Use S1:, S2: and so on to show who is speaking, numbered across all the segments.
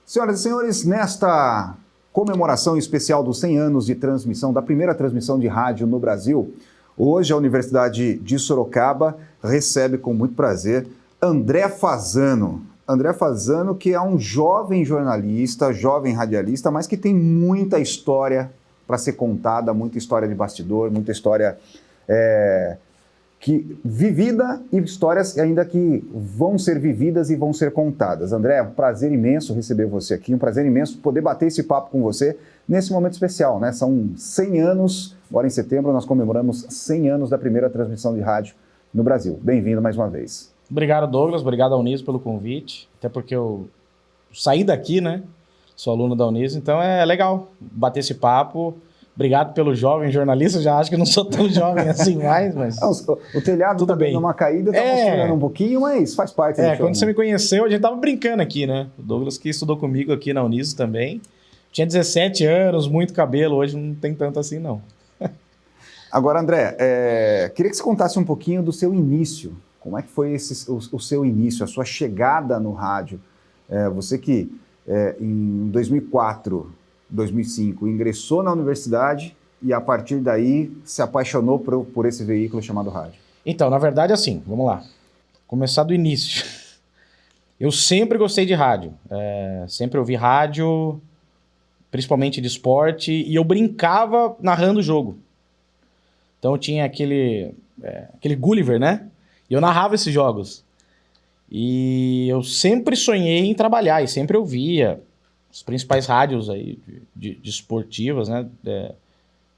S1: Senhoras e senhores, nesta comemoração especial dos 100 anos de transmissão, da primeira transmissão de rádio no Brasil, hoje a Universidade de Sorocaba recebe com muito prazer André Fasano. André Fasano, que é um jovem jornalista, jovem radialista, mas que tem muita história para ser contada, muita história de bastidor, muita história vivida e histórias ainda que vão ser vividas e vão ser contadas. André, é um prazer imenso receber você aqui, um prazer imenso poder bater esse papo com você nesse momento especial, né? São 100 anos, agora em setembro nós comemoramos 100 anos da primeira transmissão de rádio no Brasil. Bem-vindo mais uma vez.
S2: Obrigado, Douglas, obrigado ao Uniso pelo convite, até porque eu saí daqui, né? Sou aluno da Uniso, então é legal bater esse papo. Obrigado pelo jovem jornalista, já acho que não sou tão jovem assim mais, mas...
S1: O telhado tudo tá bem. Dando uma caída, tá mostrando um pouquinho, mas faz parte do show,
S2: quando você me conheceu, a gente tava brincando aqui, né? O Douglas que estudou comigo aqui na Uniso também. Tinha 17 anos, muito cabelo, hoje não tem tanto assim, não.
S1: Agora, André, queria que você contasse um pouquinho do seu início. Como é que foi o seu início, a sua chegada no rádio? Você que em 2004... 2005, ingressou na universidade e a partir daí se apaixonou por esse veículo chamado rádio.
S2: Então, na verdade, assim, vamos lá. Começar do início. Eu sempre gostei de rádio. Sempre ouvi rádio, principalmente de esporte, e eu brincava narrando o jogo. Então tinha aquele Gulliver, né? E eu narrava esses jogos. E eu sempre sonhei em trabalhar e sempre ouvia as principais rádios aí de esportivas, né, de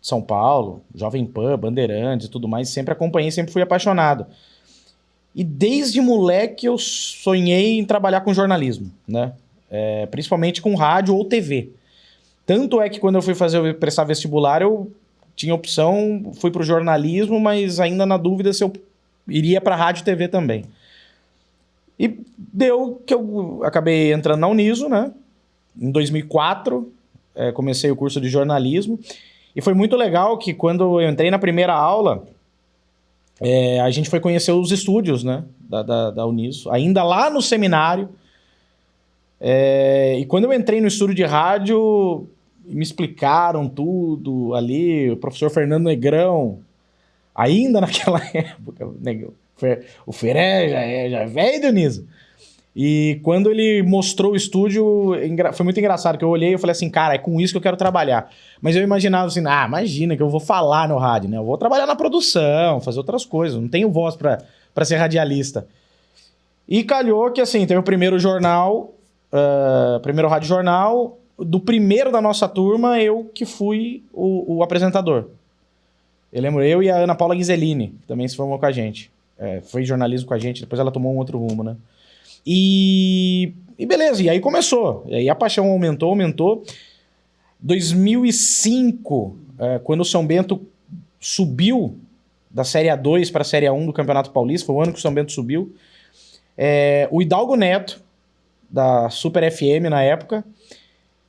S2: São Paulo, Jovem Pan, Bandeirantes e tudo mais, sempre acompanhei, sempre fui apaixonado. E desde moleque eu sonhei em trabalhar com jornalismo, né, principalmente com rádio ou TV. Tanto é que quando eu fui prestar vestibular, eu tinha opção, fui para o jornalismo, mas ainda na dúvida se eu iria para rádio e TV também. E deu que eu acabei entrando na Uniso, né? Em 2004, comecei o curso de jornalismo e foi muito legal que quando eu entrei na primeira aula, a gente foi conhecer os estúdios, né, da Uniso, ainda lá no seminário. E quando eu entrei no estúdio de rádio, me explicaram tudo ali, o professor Fernando Negrão, ainda naquela época, o Feré já é velho do Uniso. E quando ele mostrou o estúdio, foi muito engraçado, que eu olhei e falei assim, cara, é com isso que eu quero trabalhar. Mas eu imaginava assim, imagina que eu vou falar no rádio, né? Eu vou trabalhar na produção, fazer outras coisas, não tenho voz pra ser radialista. E calhou que, assim, teve o primeiro jornal, primeiro rádio jornal, do primeiro da nossa turma, eu que fui o apresentador. Eu lembro, eu e a Ana Paula Ghiseline, que também se formou com a gente. Foi jornalismo com a gente, depois ela tomou um outro rumo, né? E beleza, e aí começou. E aí a paixão aumentou. 2005, quando o São Bento subiu da Série A2 para a Série A1 do Campeonato Paulista, foi o ano que o São Bento subiu, o Hidalgo Neto, da Super FM na época,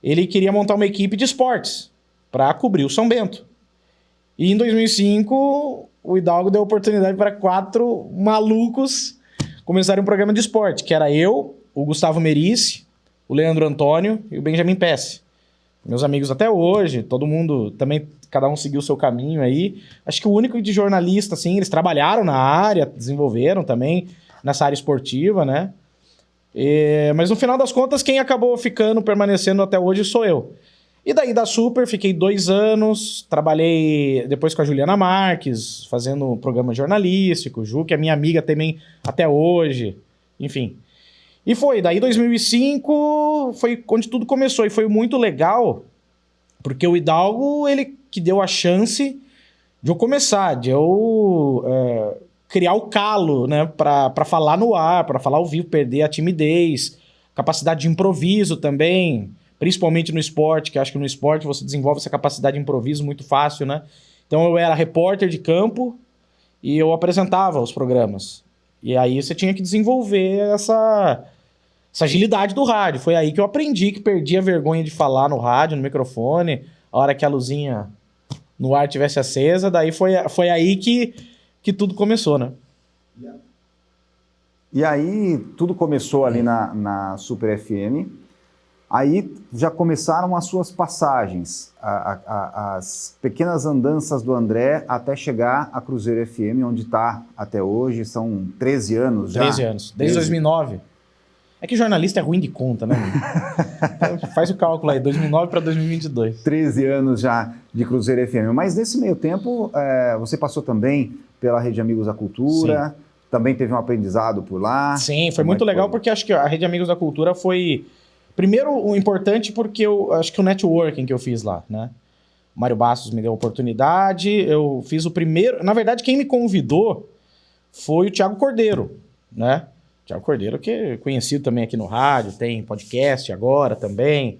S2: ele queria montar uma equipe de esportes para cobrir o São Bento. E em 2005, o Hidalgo deu oportunidade para 4 malucos começaram um programa de esporte, que era eu, o Gustavo Merice, o Leandro Antônio e o Benjamin Pesce. Meus amigos até hoje, todo mundo também, cada um seguiu o seu caminho aí. Acho que o único de jornalista, assim, eles trabalharam na área, desenvolveram também nessa área esportiva, né? Mas no final das contas, quem acabou permanecendo até hoje sou eu. E daí da Super, fiquei 2 anos, trabalhei depois com a Juliana Marques, fazendo programa jornalístico, Ju, que é minha amiga também até hoje, enfim. E daí 2005 foi onde tudo começou, e foi muito legal, porque o Hidalgo, ele que deu a chance de eu começar, de eu criar o calo, né, pra falar no ar, pra falar ao vivo, perder a timidez, capacidade de improviso também, principalmente no esporte, que acho que no esporte você desenvolve essa capacidade de improviso muito fácil, né? Então eu era repórter de campo e eu apresentava os programas. E aí você tinha que desenvolver essa agilidade do rádio. Foi aí que eu aprendi que perdi a vergonha de falar no rádio, no microfone, a hora que a luzinha no ar tivesse acesa. Daí foi aí que tudo começou, né?
S1: E aí tudo começou ali na Super FM. Aí já começaram as suas passagens, as pequenas andanças do André até chegar a Cruzeiro FM, onde está até hoje. São 13 anos já.
S2: 13 anos, desde 2009. É que jornalista é ruim de conta, né? Então, faz o cálculo aí, 2009 para 2022.
S1: 13 anos já de Cruzeiro FM. Mas nesse meio tempo, você passou também pela Rede Amigos da Cultura, sim, também teve um aprendizado por lá.
S2: Sim, foi muito legal, porque acho que a Rede Amigos da Cultura foi... Primeiro, o importante porque eu acho que o networking que eu fiz lá, né? O Mário Bastos me deu a oportunidade, eu fiz o primeiro... Na verdade, quem me convidou foi o Thiago Cordeiro, né? Thiago Cordeiro, que é conhecido também aqui no rádio, tem podcast agora também,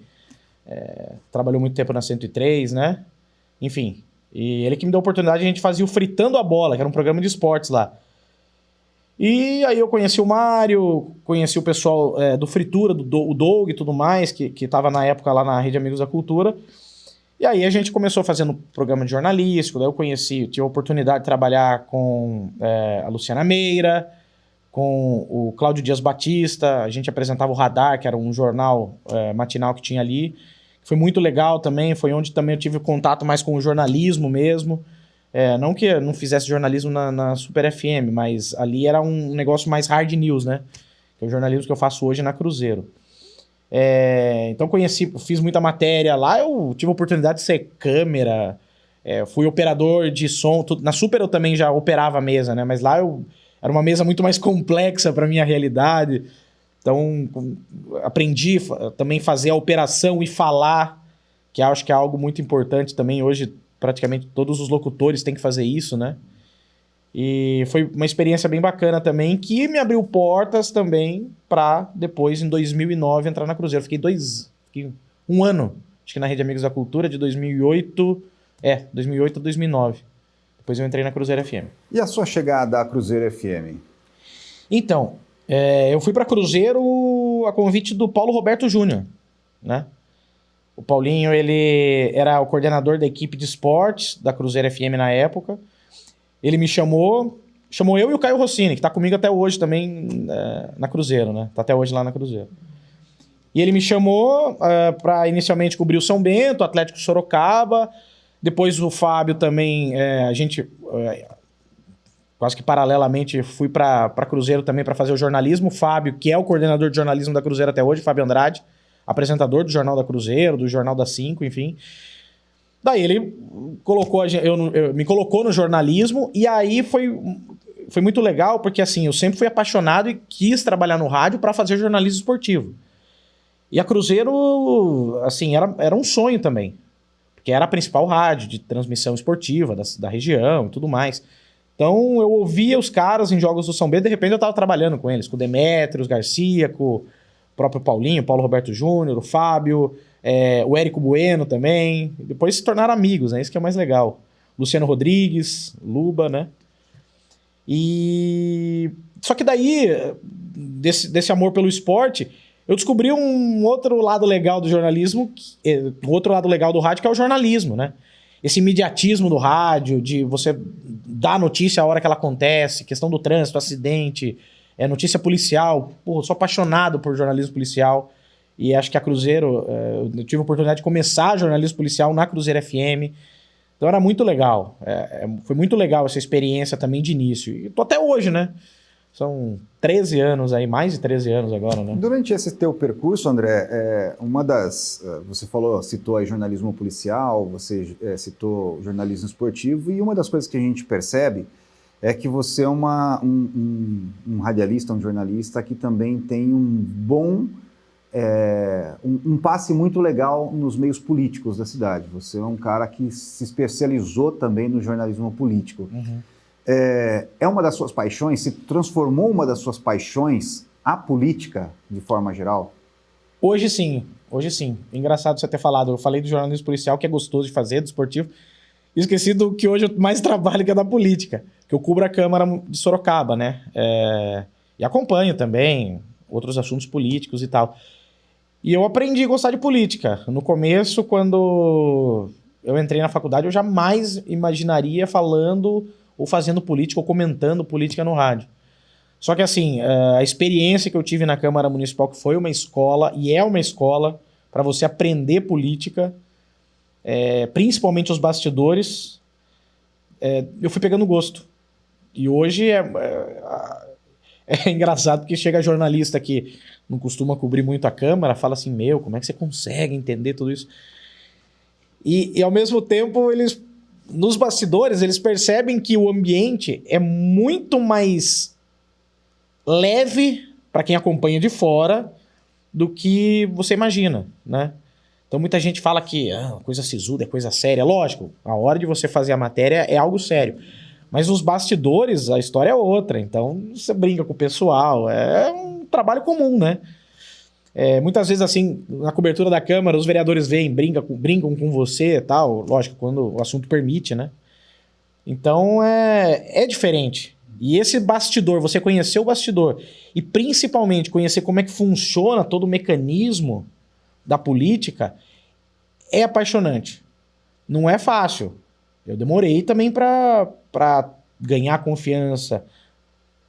S2: trabalhou muito tempo na 103, né? Enfim, e ele que me deu a oportunidade, a gente fazia o Fritando a Bola, que era um programa de esportes lá. E aí eu conheci o Mário, conheci o pessoal do Fritura, o Doug e tudo mais, que estava na época lá na Rede Amigos da Cultura. E aí a gente começou fazendo programa de jornalístico, daí eu tive a oportunidade de trabalhar com a Luciana Meira, com o Cláudio Dias Batista, a gente apresentava o Radar, que era um jornal matinal que tinha ali, que foi muito legal também, foi onde também eu tive contato mais com o jornalismo mesmo. Não que eu não fizesse jornalismo na Super FM, mas ali era um negócio mais hard news, né? Que é o jornalismo que eu faço hoje na Cruzeiro. Então fiz muita matéria lá, eu tive a oportunidade de ser câmera, fui operador de som, na Super eu também já operava a mesa, né? Mas lá era uma mesa muito mais complexa para minha realidade, então aprendi também fazer a operação e falar, que acho que é algo muito importante também hoje. Praticamente todos os locutores têm que fazer isso, né? E foi uma experiência bem bacana também, que me abriu portas também para depois, em 2009, entrar na Cruzeiro. Fiquei um ano, acho que na Rede Amigos da Cultura, de 2008 a 2009. Depois eu entrei na Cruzeiro FM.
S1: E a sua chegada à Cruzeiro FM?
S2: Então, eu fui para Cruzeiro a convite do Paulo Roberto Júnior, né? O Paulinho, ele era o coordenador da equipe de esportes da Cruzeiro FM na época. Ele me chamou eu e o Caio Rossini, que tá comigo até hoje também na Cruzeiro, né? Tá até hoje lá na Cruzeiro. E ele me chamou para inicialmente cobrir o São Bento, Atlético Sorocaba. Depois o Fábio também, a gente quase que paralelamente fui para Cruzeiro também para fazer o jornalismo. O Fábio, que é o coordenador de jornalismo da Cruzeiro até hoje, Fábio Andrade, apresentador do Jornal da Cruzeiro, do Jornal da 5, enfim. Daí ele me colocou no jornalismo, e aí foi muito legal, porque assim, eu sempre fui apaixonado e quis trabalhar no rádio para fazer jornalismo esportivo. E a Cruzeiro, assim, era um sonho também, porque era a principal rádio de transmissão esportiva da região e tudo mais. Então eu ouvia os caras em jogos do São Bento, de repente eu estava trabalhando com eles, com o Demétrios Garcia, com o próprio Paulinho, Paulo Roberto Júnior, o Fábio, o Érico Bueno também. Depois se tornaram amigos, né? Isso que é o mais legal. Luciano Rodrigues, Luba, né? Só que daí, desse amor pelo esporte, eu descobri um outro lado legal do jornalismo, um outro lado legal do rádio, que é o jornalismo, né? Esse imediatismo do rádio, de você dar a notícia a hora que ela acontece, questão do trânsito, acidente, notícia policial. Pô, eu sou apaixonado por jornalismo policial e acho que a Cruzeiro, eu tive a oportunidade de começar jornalismo policial na Cruzeiro FM, então era muito legal. Foi muito legal essa experiência também de início. E tô até hoje, né? São 13 anos aí, mais de 13 anos agora, né?
S1: Durante esse teu percurso, André, você citou aí jornalismo policial, você citou jornalismo esportivo, e uma das coisas que a gente percebe é que você é um radialista, um jornalista que também tem um passe muito legal nos meios políticos da cidade. Você é um cara que se especializou também no jornalismo político. Uhum. É uma das suas paixões? Se transformou uma das suas paixões a política, de forma geral?
S2: Hoje sim. Engraçado você ter falado. Eu falei do jornalismo policial, que é gostoso de fazer, do esportivo. esqueci do que hoje eu mais trabalho, que é da política. Que eu cubro a Câmara de Sorocaba, né? E acompanho também outros assuntos políticos e tal. E eu aprendi a gostar de política. No começo, quando eu entrei na faculdade, eu jamais imaginaria falando ou fazendo política ou comentando política no rádio. Só que assim, a experiência que eu tive na Câmara Municipal, que foi uma escola, e é uma escola, para você aprender política, principalmente os bastidores, eu fui pegando gosto. E hoje é engraçado porque chega jornalista que não costuma cobrir muito a Câmara, fala assim, como é que você consegue entender tudo isso? E ao mesmo tempo, nos bastidores, eles percebem que o ambiente é muito mais leve para quem acompanha de fora do que você imagina, né? Então muita gente fala que coisa sisuda é coisa séria. Lógico, a hora de você fazer a matéria é algo sério. Mas nos bastidores a história é outra. Então você brinca com o pessoal. É um trabalho comum, né? Muitas vezes, assim, na cobertura da Câmara, os vereadores vêm, brincam com você e tal. Lógico, quando o assunto permite, né? Então é diferente. E esse bastidor, você conhecer o bastidor e principalmente conhecer como é que funciona todo o mecanismo da política é apaixonante. Não é fácil. Eu demorei também para ganhar a confiança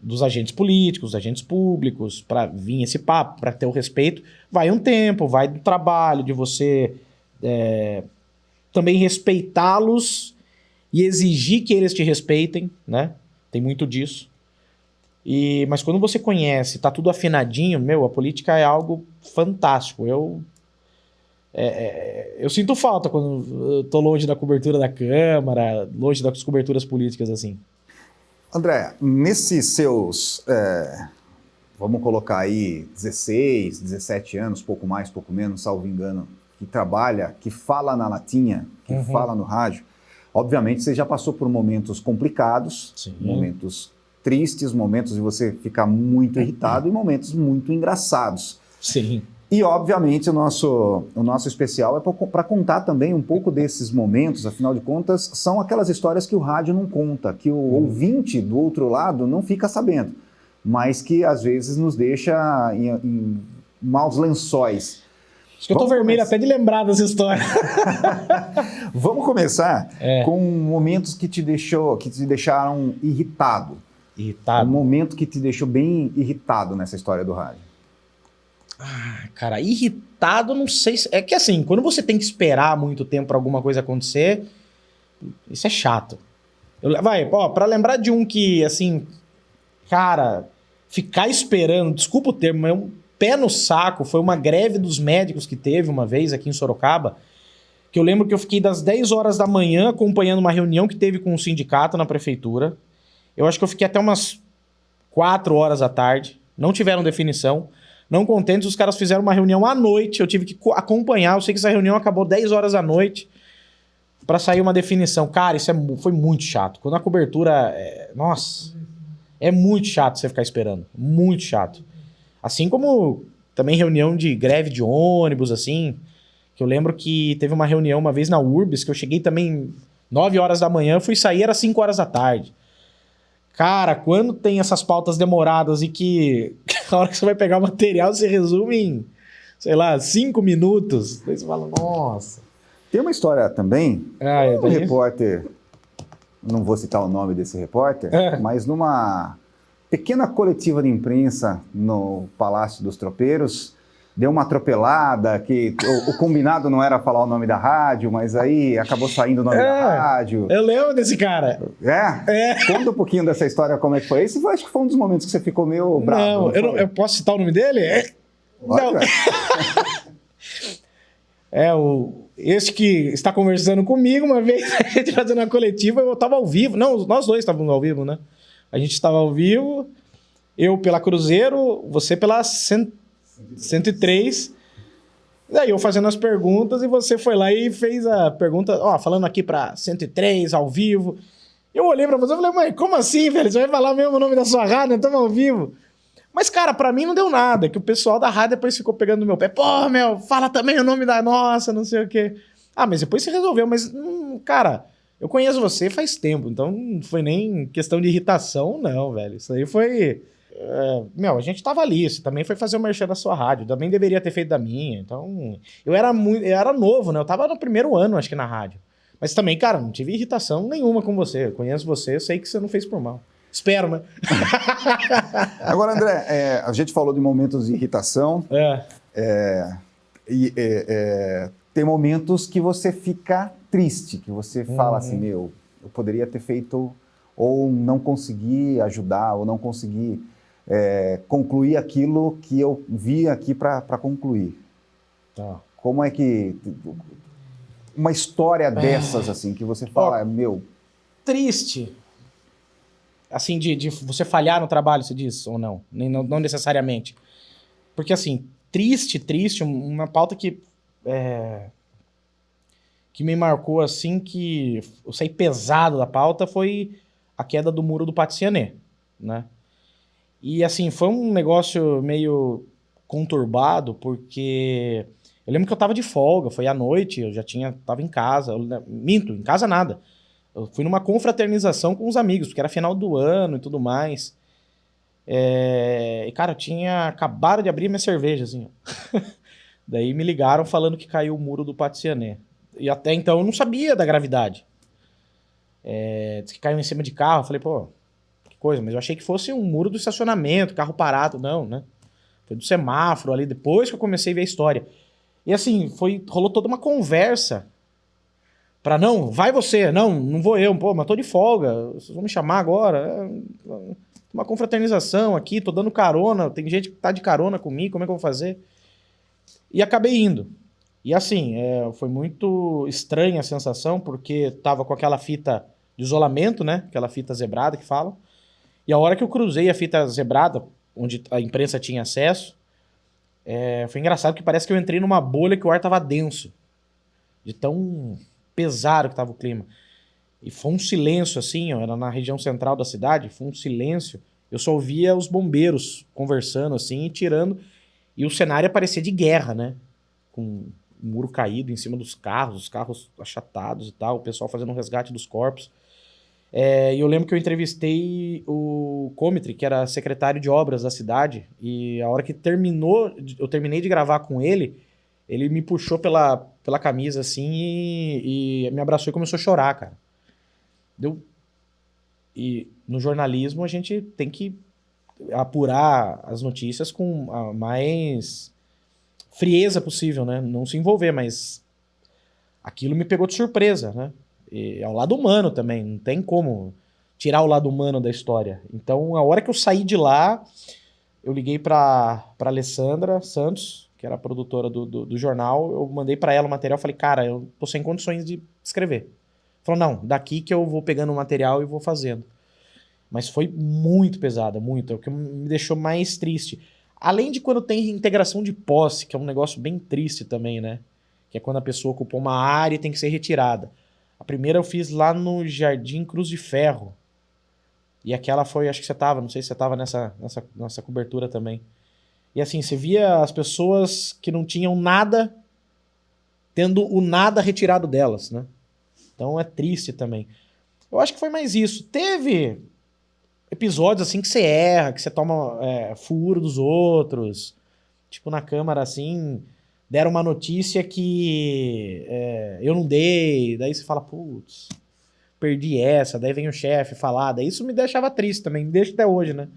S2: dos agentes políticos, dos agentes públicos, para vir esse papo, para ter o respeito. Vai um tempo, vai do trabalho, de você também respeitá-los e exigir que eles te respeitem, né? Tem muito disso. Mas quando você conhece, tá tudo afinadinho, a política é algo fantástico. Eu sinto falta quando eu tô longe da cobertura da Câmara, longe das coberturas políticas, assim.
S1: André, nesses seus, vamos colocar aí, 16, 17 anos, pouco mais, pouco menos, salvo engano, que trabalha, que fala na latinha, que fala no rádio, obviamente você já passou por momentos complicados, sim, momentos tristes, momentos de você ficar muito irritado e momentos muito engraçados.
S2: Sim.
S1: E, obviamente, o nosso especial é para contar também um pouco desses momentos, afinal de contas, são aquelas histórias que o rádio não conta, que o ouvinte do outro lado não fica sabendo, mas que, às vezes, nos deixa em maus lençóis.
S2: Acho que eu tô vermelho até de lembrar dessa história.
S1: Vamos começar com momentos que te deixaram irritado.
S2: Irritado?
S1: Um momento que te deixou bem irritado nessa história do rádio.
S2: Cara, irritado, não sei se... É que assim, quando você tem que esperar muito tempo pra alguma coisa acontecer, isso é chato. Pra lembrar de um que, assim, cara, ficar esperando, desculpa o termo, mas um pé no saco, foi uma greve dos médicos que teve uma vez aqui em Sorocaba, que eu lembro que eu fiquei das 10 horas da manhã acompanhando uma reunião que teve com o sindicato na prefeitura. Eu acho que eu fiquei até umas 4 horas da tarde, não tiveram definição. Não contentes, os caras fizeram uma reunião à noite, eu tive que acompanhar, eu sei que essa reunião acabou 10 horas da noite pra sair uma definição. Cara, isso foi muito chato. Quando a cobertura... Nossa, é muito chato você ficar esperando, muito chato. Assim como também reunião de greve de ônibus, assim, que eu lembro que teve uma reunião uma vez na Urbis, que eu cheguei também 9 horas da manhã, fui sair, era 5 horas da tarde. Cara, quando tem essas pautas demoradas e que a hora que você vai pegar o material, você resume em, sei lá, 5 minutos. Aí você fala, nossa.
S1: Tem uma história também, um repórter, não vou citar o nome desse repórter, mas numa pequena coletiva de imprensa no Palácio dos Tropeiros, deu uma atropelada, que o combinado não era falar o nome da rádio, mas aí acabou saindo o nome da rádio.
S2: Eu lembro desse cara.
S1: Conta um pouquinho dessa história, como é que foi. Esse acho que foi um dos momentos que você ficou meio bravo.
S2: Não, eu posso citar o nome dele? Não. Esse que está conversando comigo, uma vez a gente fazendo uma coletiva, eu estava ao vivo. Não, nós dois estávamos ao vivo, né? A gente estava ao vivo, eu pela Cruzeiro, você pela 103. Daí eu fazendo as perguntas e você foi lá e fez a pergunta, falando aqui pra 103, ao vivo. Eu olhei pra você e falei, mãe, como assim, velho? Você vai falar mesmo o nome da sua rádio? Estamos ao vivo. Mas, cara, pra mim não deu nada, que o pessoal da rádio depois ficou pegando no meu pé. Pô, fala também o nome da nossa, não sei o quê. Mas depois você resolveu. Mas, cara, Eu conheço você faz tempo, então não foi nem questão de irritação, não, velho. Isso aí foi... a gente tava ali, você também foi fazer o merchan da sua rádio, também deveria ter feito da minha, então... Eu era novo, né? Eu tava no primeiro ano, acho que, na rádio. Mas também, cara, não tive irritação nenhuma com você. Eu conheço você, eu sei que você não fez por mal. Espero, né?
S1: Agora, André, a gente falou de momentos de irritação. Tem momentos que você fica triste, que você fala assim, eu poderia ter feito, ou não consegui ajudar, ou não consegui concluir aquilo que eu vi aqui para concluir.
S2: Tá.
S1: Como é que... Uma história dessas, assim, que você fala,
S2: Triste. Assim, de você falhar no trabalho, você diz, ou não? Não necessariamente. Porque, assim, triste, uma pauta que me marcou, assim, que eu saí pesado da pauta foi a queda do muro do Patriciané, né? E, assim, foi um negócio meio conturbado, porque eu lembro que eu tava de folga, foi à noite, eu já tava em casa, minto, em casa nada. Eu fui numa confraternização com os amigos, porque era final do ano e tudo mais. E, cara, eu tinha acabado de abrir minha cerveja, assim. Daí me ligaram falando que caiu o muro do Patriciané. E até então eu não sabia da gravidade. Disse que caiu em cima de carro. Eu falei, pô, que coisa. Mas eu achei que fosse um muro do estacionamento, carro parado. Não, né? Foi do semáforo ali, depois que eu comecei a ver a história. E assim, rolou toda uma conversa pra não, vai você, não vou eu, pô, mas tô de folga, vocês vão me chamar agora, uma confraternização aqui, tô dando carona, tem gente que tá de carona comigo, como é que eu vou fazer? E acabei indo. E assim, foi muito estranha a sensação, porque tava com aquela fita de isolamento, né, aquela fita zebrada que falam, e a hora que eu cruzei a fita zebrada, onde a imprensa tinha acesso, foi engraçado que parece que eu entrei numa bolha que o ar tava denso, de tão pesado que tava o clima. E foi um silêncio assim, ó, era na região central da cidade, foi um silêncio. Eu só ouvia os bombeiros conversando assim e tirando. E o cenário parecia de guerra, né? Com o muro caído em cima dos carros, os carros achatados e tal, o pessoal fazendo um resgate dos corpos. E eu lembro que eu entrevistei o Comitry, que era secretário de obras da cidade, e a hora que eu terminei de gravar com ele, ele me puxou pela camisa assim e me abraçou e começou a chorar, cara. E no jornalismo a gente tem que apurar as notícias com a mais frieza possível, né? Não se envolver, mas aquilo me pegou de surpresa, né? E é o lado humano também, não tem como tirar o lado humano da história. Então, a hora que eu saí de lá, eu liguei pra Alessandra Santos, que era a produtora do jornal, eu mandei pra ela o material, falei, cara, eu tô sem condições de escrever. Falou, não, daqui que eu vou pegando o material e vou fazendo. Mas foi muito pesada, muito, é o que me deixou mais triste. Além de quando tem reintegração de posse, que é um negócio bem triste também, né? Que é quando a pessoa ocupou uma área e tem que ser retirada. A primeira eu fiz lá no Jardim Cruz de Ferro. E aquela foi, acho que você tava, não sei se você tava nessa cobertura também. E assim, você via as pessoas que não tinham nada, tendo o nada retirado delas, né? Então é triste também. Eu acho que foi mais isso. Teve episódios assim que você erra, que você toma furo dos outros. Tipo, na Câmara, assim, deram uma notícia que eu não dei. Daí você fala, putz, perdi essa. Daí vem o chefe falar. Daí isso me deixava triste também. Me deixa até hoje, né?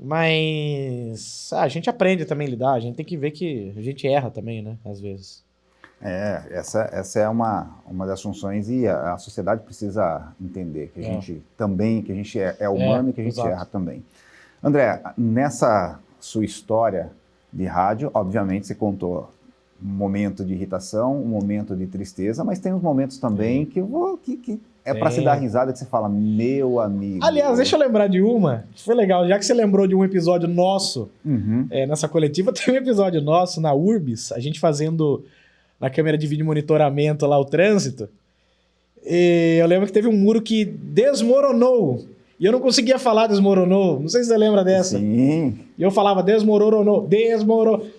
S2: Mas a gente aprende também a lidar. A gente tem que ver que a gente erra também, né? Às vezes.
S1: Essa é uma das funções e a sociedade precisa entender que a gente também, que a gente é humano e que a gente erra também. André, nessa sua história de rádio, obviamente você contou um momento de irritação, um momento de tristeza, mas tem uns momentos também que é para se dar risada, que você fala, meu amigo.
S2: Aliás, deixa eu lembrar de uma, que foi legal, já que você lembrou de um episódio nosso, nessa coletiva, tem um episódio nosso na Urbis, a gente fazendo na câmera de vídeo monitoramento lá o trânsito, e eu lembro que teve um muro que desmoronou, e eu não conseguia falar desmoronou, não sei se você lembra dessa.
S1: Sim.
S2: E eu falava desmoronou,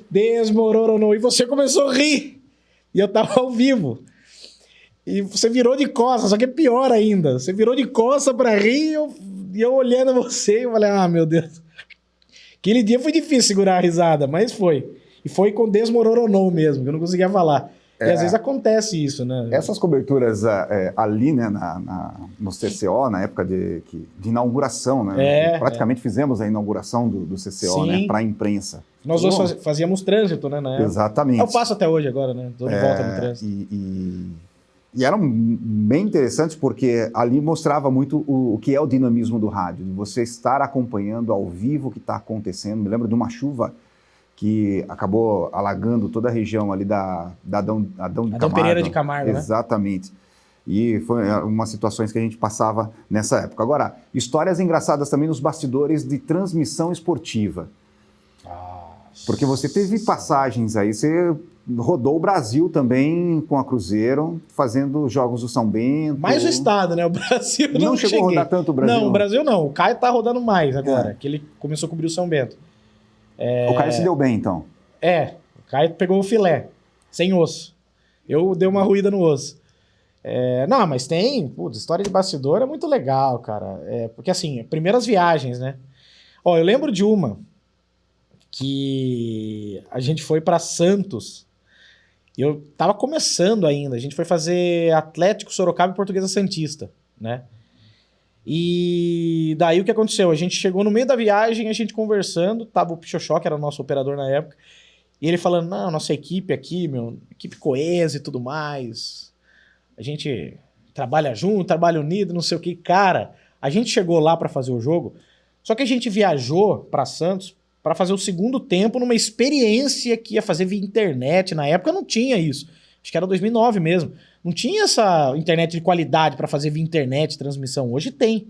S2: desmoronou, e você começou a rir, e eu tava ao vivo. E você virou de costas, só que é pior ainda. Você virou de costas pra rir e eu olhando você, eu falei, meu Deus. Aquele dia foi difícil segurar a risada, mas foi. E foi com desmoronou mesmo, que eu não conseguia falar. E às vezes acontece isso, né?
S1: Essas coberturas ali, né, no CCO, na época de inauguração, né? Praticamente fizemos a inauguração do CCO, né, para a imprensa.
S2: Nós dois fazíamos trânsito, né, na época.
S1: Exatamente.
S2: Eu faço até hoje agora, né? Tô de volta no trânsito.
S1: E eram bem interessantes porque ali mostrava muito o que é o dinamismo do rádio, de você estar acompanhando ao vivo o que está acontecendo. Me lembro de uma chuva que acabou alagando toda a região ali da Adão
S2: Pereira de Camargo,
S1: exatamente. Né? E foi umas situações que a gente passava nessa época. Agora, histórias engraçadas também nos bastidores de transmissão esportiva. Porque você teve passagens aí, você rodou o Brasil também com a Cruzeiro, fazendo jogos do São Bento.
S2: Mais o estado, né? O Brasil
S1: não chegou a rodar tanto o Brasil.
S2: Não, o Brasil não. O Caio tá rodando mais agora, que ele começou a cobrir o São Bento.
S1: O Caio se deu bem, então?
S2: O Caio pegou o filé, sem osso. Eu dei uma ruída no osso. Não, mas tem... história de bastidor é muito legal, cara. Porque assim, primeiras viagens, né? Eu lembro de uma que a gente foi para Santos. Eu tava começando ainda. A gente foi fazer Atlético, Sorocaba e Portuguesa Santista, né? E daí o que aconteceu? A gente chegou no meio da viagem, a gente conversando, tava o Pichochó, que era o nosso operador na época, e ele falando, não, nossa equipe aqui, equipe coesa e tudo mais, a gente trabalha junto, trabalha unido, não sei o que. Cara, a gente chegou lá para fazer o jogo, só que a gente viajou para Santos para fazer o segundo tempo numa experiência que ia fazer via internet. Na época não tinha isso. Acho que era 2009 mesmo. Não tinha essa internet de qualidade para fazer via internet transmissão. Hoje tem.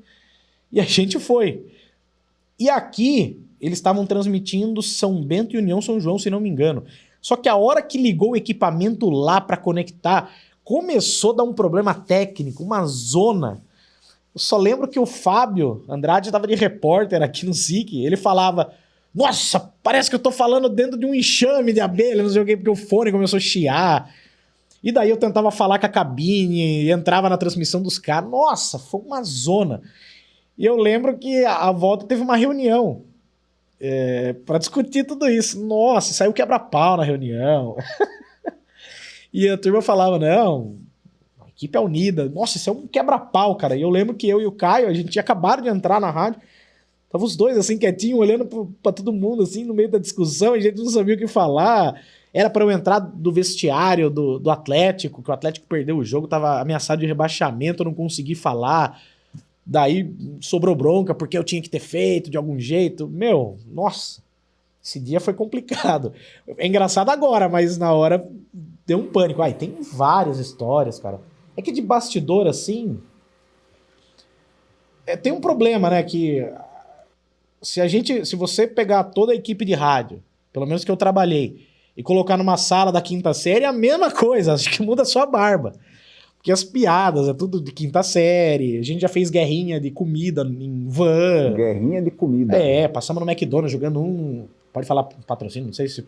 S2: E a gente foi. E aqui, eles estavam transmitindo São Bento e União São João, se não me engano. Só que a hora que ligou o equipamento lá para conectar, começou a dar um problema técnico, uma zona. Eu só lembro que o Fábio Andrade estava de repórter aqui no SIC. Ele falava... Nossa, parece que eu tô falando dentro de um enxame de abelha, não sei o que, porque o fone começou a chiar. E daí eu tentava falar com a cabine, entrava na transmissão dos caras. Nossa, foi uma zona. E eu lembro que a volta teve uma reunião para discutir tudo isso. Nossa, saiu quebra-pau na reunião. E a turma falava, não, a equipe é unida. Nossa, isso é um quebra-pau, cara. E eu lembro que eu e o Caio, a gente tinha acabado de entrar na rádio. Tava os dois, assim, quietinhos, olhando pra todo mundo, assim, no meio da discussão, a gente não sabia o que falar. Era pra eu entrar do vestiário do Atlético, que o Atlético perdeu o jogo, tava ameaçado de rebaixamento, eu não consegui falar. Daí sobrou bronca, porque eu tinha que ter feito de algum jeito. Nossa, esse dia foi complicado. É engraçado agora, mas na hora deu um pânico. Tem várias histórias, cara. É que de bastidor, assim... tem um problema, né, que... Se você pegar toda a equipe de rádio, pelo menos que eu trabalhei, e colocar numa sala da quinta série, é a mesma coisa, acho que muda só a barba. Porque as piadas é tudo de quinta série, a gente já fez guerrinha de comida em van.
S1: Guerrinha de comida.
S2: Passamos no McDonald's jogando pode falar patrocínio, não sei se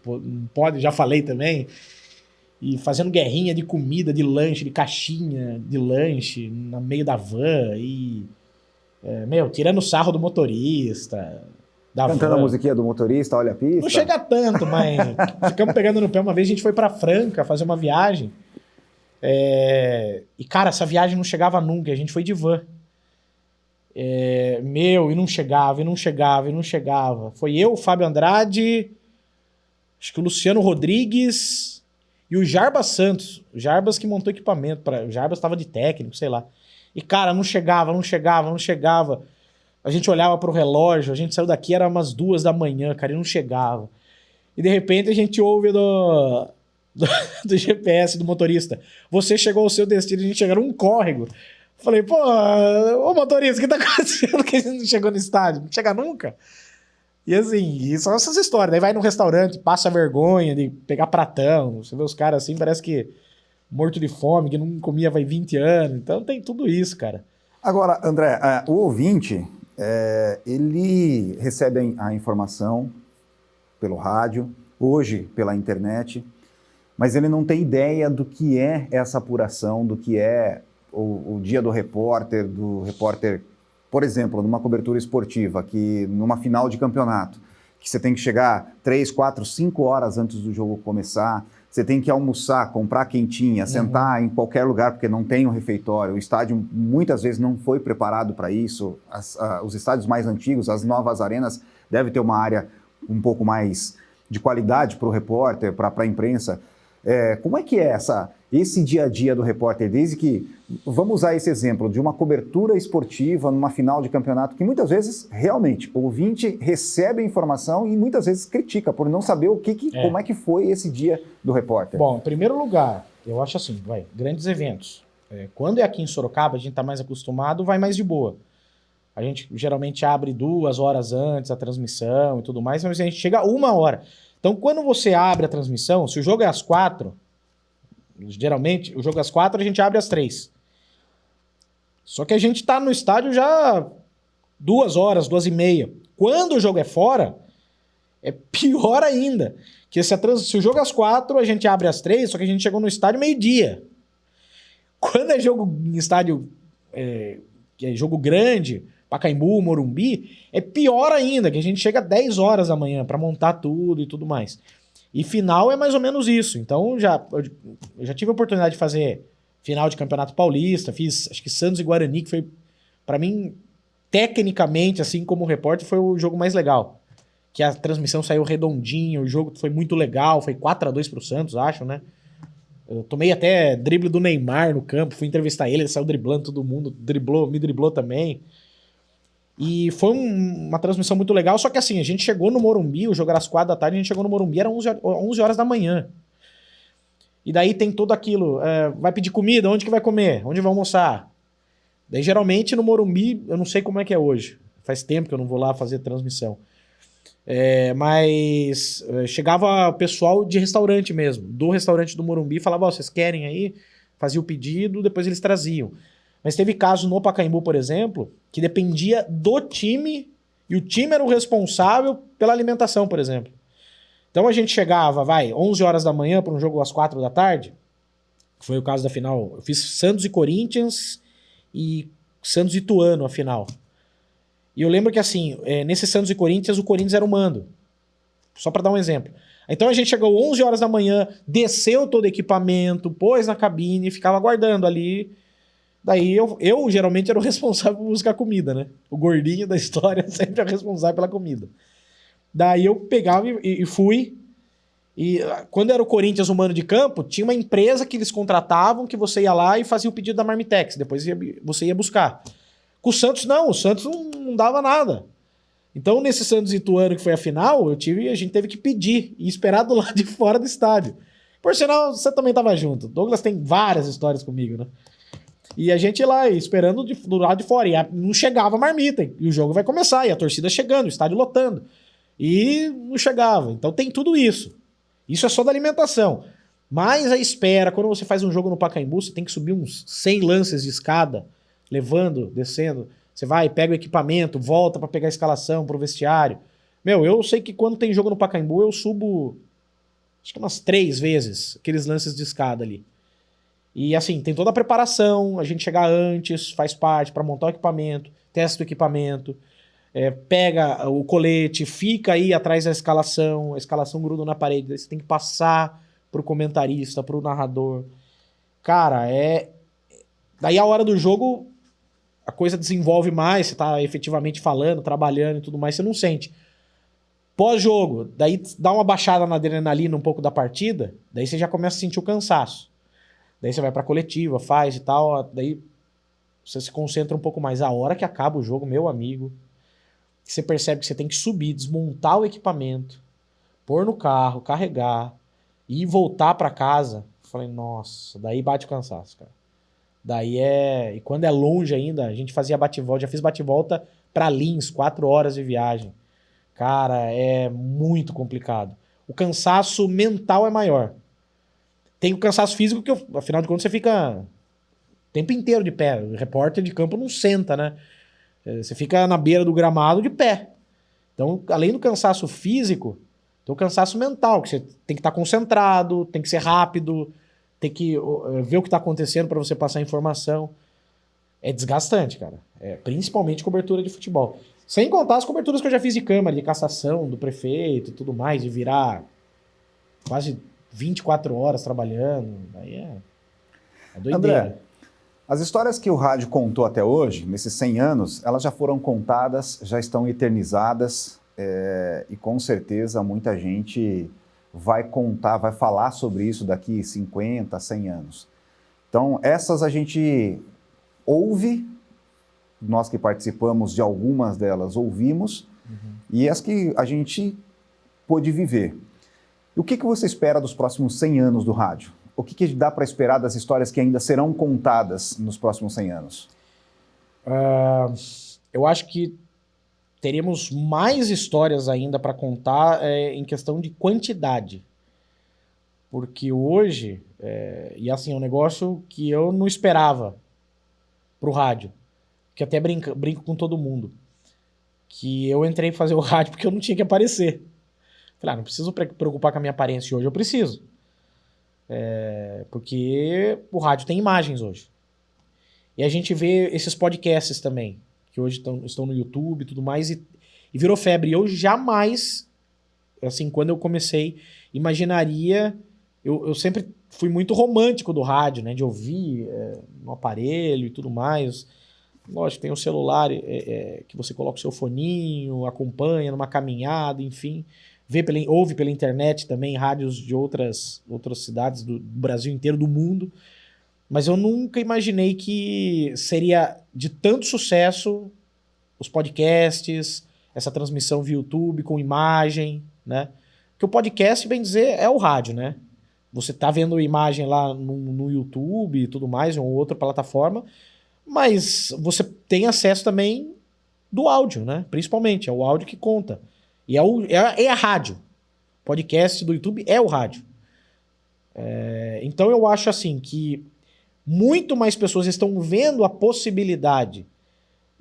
S2: pode, já falei também. E fazendo guerrinha de comida, de lanche, de caixinha de lanche, no meio da van, e... tirando sarro do motorista,
S1: cantando a musiquinha do motorista, olha a pista.
S2: Não chega tanto, mas ficamos pegando no pé. Uma vez a gente foi pra Franca fazer uma viagem. E, cara, essa viagem não chegava nunca. A gente foi de van. E não chegava, e não chegava, e não chegava. Foi eu, o Fábio Andrade, acho que o Luciano Rodrigues e o Jarbas Santos. O Jarbas que montou equipamento. O Jarbas estava de técnico, sei lá. E, cara, não chegava. A gente olhava pro relógio, a gente saiu daqui, era umas 2 da manhã, cara, e não chegava. E, de repente, a gente ouve do GPS, do motorista, você chegou ao seu destino, a gente chegou num córrego. Falei, pô, ô motorista, o que tá acontecendo que a gente não chegou no estádio? Não chega nunca. E, assim, e são essas histórias. Daí vai num restaurante, passa vergonha de pegar pratão. Você vê os caras assim, parece que morto de fome, que não comia vai 20 anos. Então tem tudo isso, cara.
S1: Agora, André, o ouvinte, ele recebe a informação pelo rádio, hoje pela internet, mas ele não tem ideia do que é essa apuração, do que é o dia do repórter, por exemplo, numa cobertura esportiva, que numa final de campeonato, que você tem que chegar 3, 4, 5 horas antes do jogo começar, você tem que almoçar, comprar quentinha, sentar em qualquer lugar, porque não tem um refeitório. O estádio muitas vezes não foi preparado para isso. Os estádios mais antigos, as novas arenas, devem ter uma área um pouco mais de qualidade para o repórter, para a imprensa. Como é que é esse dia a dia do repórter, desde que, vamos usar esse exemplo, de uma cobertura esportiva numa final de campeonato, que muitas vezes, realmente, o ouvinte recebe a informação e muitas vezes critica por não saber como é que foi esse dia do repórter.
S2: Bom, em primeiro lugar, eu acho assim, grandes eventos. Quando é aqui em Sorocaba, a gente está mais acostumado, vai mais de boa. A gente geralmente abre 2 horas antes a transmissão e tudo mais, mas a gente chega 1 hora. Então, quando você abre a transmissão, se o jogo é às 4, geralmente, o jogo é às 4, a gente abre às 3. Só que a gente tá no estádio já 2 horas, 2h30. Quando o jogo é fora, é pior ainda. Que se o jogo é às 4, a gente abre às 3, só que a gente chegou no estádio meio-dia. Quando é jogo em estádio, que é jogo grande, Pacaembu, Morumbi, é pior ainda, que a gente chega 10 horas da manhã para montar tudo e tudo mais. E final é mais ou menos isso. Então, eu já tive a oportunidade de fazer final de Campeonato Paulista, fiz, acho que Santos e Guarani, que foi, para mim, tecnicamente, assim como repórter, foi o jogo mais legal. Que a transmissão saiu redondinho, o jogo foi muito legal, foi 4-2 pro Santos, acho, né? Eu tomei até drible do Neymar no campo, fui entrevistar ele saiu driblando todo mundo, me driblou também. E foi uma transmissão muito legal, só que assim, a gente chegou no Morumbi, o jogo era às 4 da tarde, a gente chegou no Morumbi, era 11 horas da manhã. E daí tem tudo aquilo, vai pedir comida, onde que vai comer? Onde vai almoçar? Daí geralmente no Morumbi, eu não sei como é que é hoje, faz tempo que eu não vou lá fazer transmissão. Mas chegava o pessoal de restaurante mesmo, do restaurante do Morumbi, falava, vocês querem aí? Fazia o pedido, depois eles traziam. Mas teve caso no Pacaembu, por exemplo, que dependia do time e o time era o responsável pela alimentação, por exemplo. Então a gente chegava, 11 horas da manhã para um jogo às 4 da tarde, que foi o caso da final. Eu fiz Santos e Corinthians e Santos e Ituano a final. E eu lembro que assim, nesse Santos e Corinthians, o Corinthians era o mando. Só para dar um exemplo. Então a gente chegou 11 horas da manhã, desceu todo o equipamento, pôs na cabine, ficava aguardando ali. Daí eu geralmente era o responsável por buscar comida, né? O gordinho da história sempre é o responsável pela comida. Daí eu pegava e fui. E quando era o Corinthians o mano de campo, tinha uma empresa que eles contratavam que você ia lá e fazia o pedido da Marmitex. Depois você ia buscar. Com o Santos não, o Santos não dava nada. Então nesse Santos e Ituano que foi a final, a gente teve que pedir e esperar do lado de fora do estádio. Por sinal, você também estava junto. Douglas tem várias histórias comigo, né? E a gente ia lá esperando do lado de fora. E não chegava a marmita. E o jogo vai começar. E a torcida chegando, o estádio lotando. E não chegava. Então tem tudo isso. Isso é só da alimentação. Mas a espera, quando você faz um jogo no Pacaembu, você tem que subir uns 100 lances de escada, levando, descendo. Você vai, pega o equipamento, volta para pegar a escalação pro vestiário. Eu sei que quando tem jogo no Pacaembu, eu subo acho que umas 3 vezes aqueles lances de escada ali. E assim, tem toda a preparação, a gente chega antes, faz parte para montar o equipamento, testa o equipamento, pega o colete, fica aí atrás da escalação, a escalação gruda na parede, daí você tem que passar pro comentarista, pro narrador. Cara, daí a hora do jogo a coisa desenvolve mais, você tá efetivamente falando, trabalhando e tudo mais, você não sente. Pós-jogo, daí dá uma baixada na adrenalina um pouco da partida, daí você já começa a sentir o cansaço. Daí você vai pra coletiva, faz e tal, daí você se concentra um pouco mais. A hora que acaba o jogo, meu amigo, você percebe que você tem que subir, desmontar o equipamento, pôr no carro, carregar e voltar pra casa. Falei, nossa, daí bate o cansaço, cara. Daí e quando é longe ainda, a gente fazia bate-volta, já fiz bate-volta pra Lins, 4 horas de viagem. Cara, é muito complicado. O cansaço mental é maior. Tem o cansaço físico que, afinal de contas, você fica o tempo inteiro de pé. O repórter de campo não senta, né? Você fica na beira do gramado de pé. Então, além do cansaço físico, Tem o cansaço mental, que você tem que estar concentrado, tem que ser rápido, tem que ver o que está acontecendo para você passar informação. É desgastante, cara. Principalmente cobertura de futebol. Sem contar as coberturas que eu já fiz de Câmara, de cassação do prefeito e tudo mais, de virar quase 24 horas trabalhando. Aí é doideira.
S1: André, as histórias que o rádio contou até hoje, nesses 100 anos, elas já foram contadas, já estão eternizadas, e com certeza muita gente vai contar, vai falar sobre isso daqui 50, 100 anos. Então, essas a gente ouve, nós que participamos de algumas delas ouvimos, e as que a gente pôde viver. E o que você espera dos próximos 100 anos do rádio? O que dá para esperar das histórias que ainda serão contadas nos próximos 100 anos?
S2: Eu acho que teremos mais histórias ainda para contar em questão de quantidade. Porque hoje, e assim, é um negócio que eu não esperava pro rádio, que até brinco com todo mundo, que eu entrei fazer o rádio porque eu não tinha que aparecer. Falei, não preciso preocupar com a minha aparência hoje, eu preciso. Porque o rádio tem imagens hoje. E a gente vê esses podcasts também, que hoje estão no YouTube e tudo mais, e virou febre. Eu jamais, assim, quando eu comecei, imaginaria... Eu sempre fui muito romântico do rádio, né? De ouvir no aparelho e tudo mais. Lógico, tem o celular que você coloca o seu foninho, acompanha numa caminhada, enfim. Ouve pela internet também rádios de outras cidades do Brasil inteiro, do mundo. Mas eu nunca imaginei que seria de tanto sucesso os podcasts, essa transmissão via YouTube com imagem, né? Porque o podcast, bem dizer, é o rádio, né? Você tá vendo imagem lá no YouTube e tudo mais, ou outra plataforma, mas você tem acesso também do áudio, né? Principalmente, é o áudio que conta. E é a rádio. Podcast do YouTube é o rádio. Então eu acho assim que muito mais pessoas estão vendo a possibilidade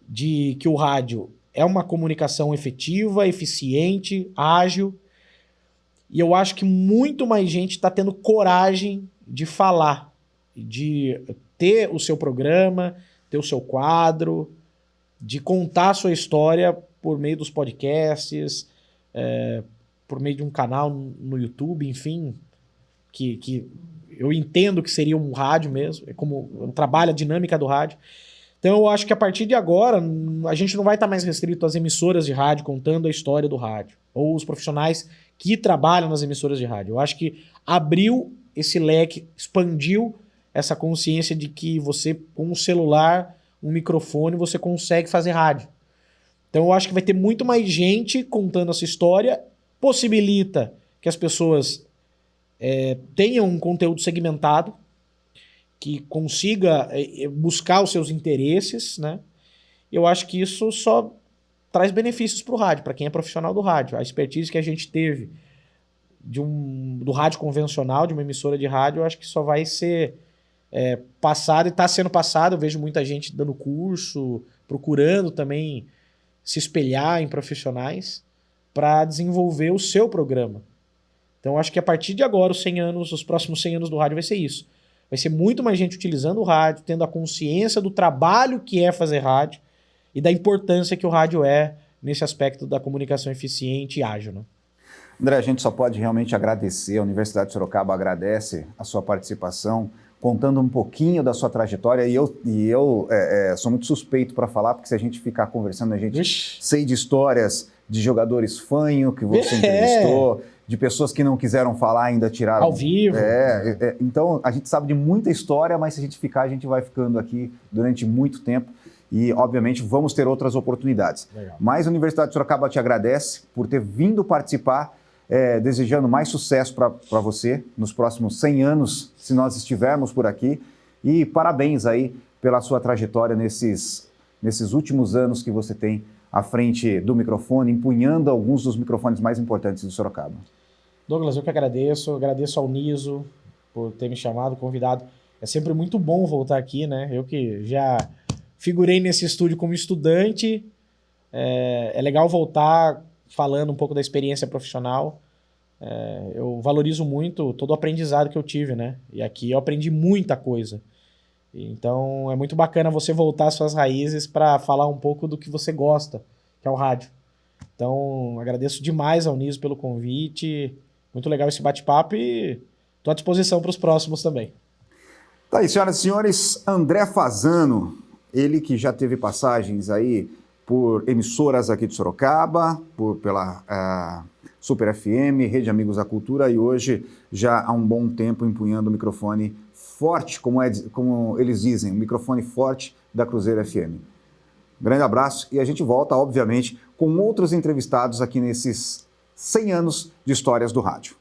S2: de que o rádio é uma comunicação efetiva, eficiente, ágil. E eu acho que muito mais gente está tendo coragem de falar, de ter o seu programa, ter o seu quadro, de contar a sua história por meio dos podcasts, por meio de um canal no YouTube, enfim, que eu entendo que seria um rádio mesmo, é como trabalha a dinâmica do rádio. Então eu acho que a partir de agora a gente não vai estar mais restrito às emissoras de rádio contando a história do rádio, ou os profissionais que trabalham nas emissoras de rádio. Eu acho que abriu esse leque, expandiu essa consciência de que você, com um celular, um microfone, você consegue fazer rádio. Então eu acho que vai ter muito mais gente contando essa história, possibilita que as pessoas tenham um conteúdo segmentado, que consiga buscar os seus interesses, né? Eu acho que isso só traz benefícios para o rádio, para quem é profissional do rádio. A expertise que a gente teve do rádio convencional, de uma emissora de rádio, eu acho que só vai ser passado e está sendo passado. Eu vejo muita gente dando curso, procurando também se espelhar em profissionais para desenvolver o seu programa. Então eu acho que a partir de agora, os próximos 100 anos do rádio vai ser isso. Vai ser muito mais gente utilizando o rádio, tendo a consciência do trabalho que é fazer rádio e da importância que o rádio é nesse aspecto da comunicação eficiente e ágil, né?
S1: André, a gente só pode realmente agradecer, a Universidade de Sorocaba agradece a sua participação, contando um pouquinho da sua trajetória, e eu sou muito suspeito para falar, porque se a gente ficar conversando, a gente sei de histórias de jogadores fanho que você entrevistou, de pessoas que não quiseram falar, ainda tiraram...
S2: Ao vivo.
S1: Então, a gente sabe de muita história, mas se a gente ficar, a gente vai ficando aqui durante muito tempo e, obviamente, vamos ter outras oportunidades.
S2: Legal.
S1: Mas a Universidade de Sorocaba te agradece por ter vindo participar, desejando mais sucesso para você nos próximos 100 anos, se nós estivermos por aqui. E parabéns aí pela sua trajetória nesses últimos anos que você tem à frente do microfone, empunhando alguns dos microfones mais importantes de Sorocaba.
S2: Douglas, eu que agradeço ao Niso por ter me chamado, convidado. É sempre muito bom voltar aqui, né? Eu que já figurei nesse estúdio como estudante, é legal voltar falando um pouco da experiência profissional. Eu valorizo muito todo o aprendizado que eu tive, né? E aqui eu aprendi muita coisa. Então é muito bacana você voltar às suas raízes para falar um pouco do que você gosta, que é o rádio. Então agradeço demais ao Niso pelo convite. Muito legal esse bate-papo e estou à disposição para os próximos também.
S1: Tá aí, senhoras e senhores, André Fasano, ele que já teve passagens aí por emissoras aqui de Sorocaba, pela Super FM, Rede Amigos da Cultura, e hoje já há um bom tempo empunhando o microfone forte, como eles dizem, o microfone forte da Cruzeiro FM. Grande abraço e a gente volta, obviamente, com outros entrevistados aqui nesses 100 anos de histórias do rádio.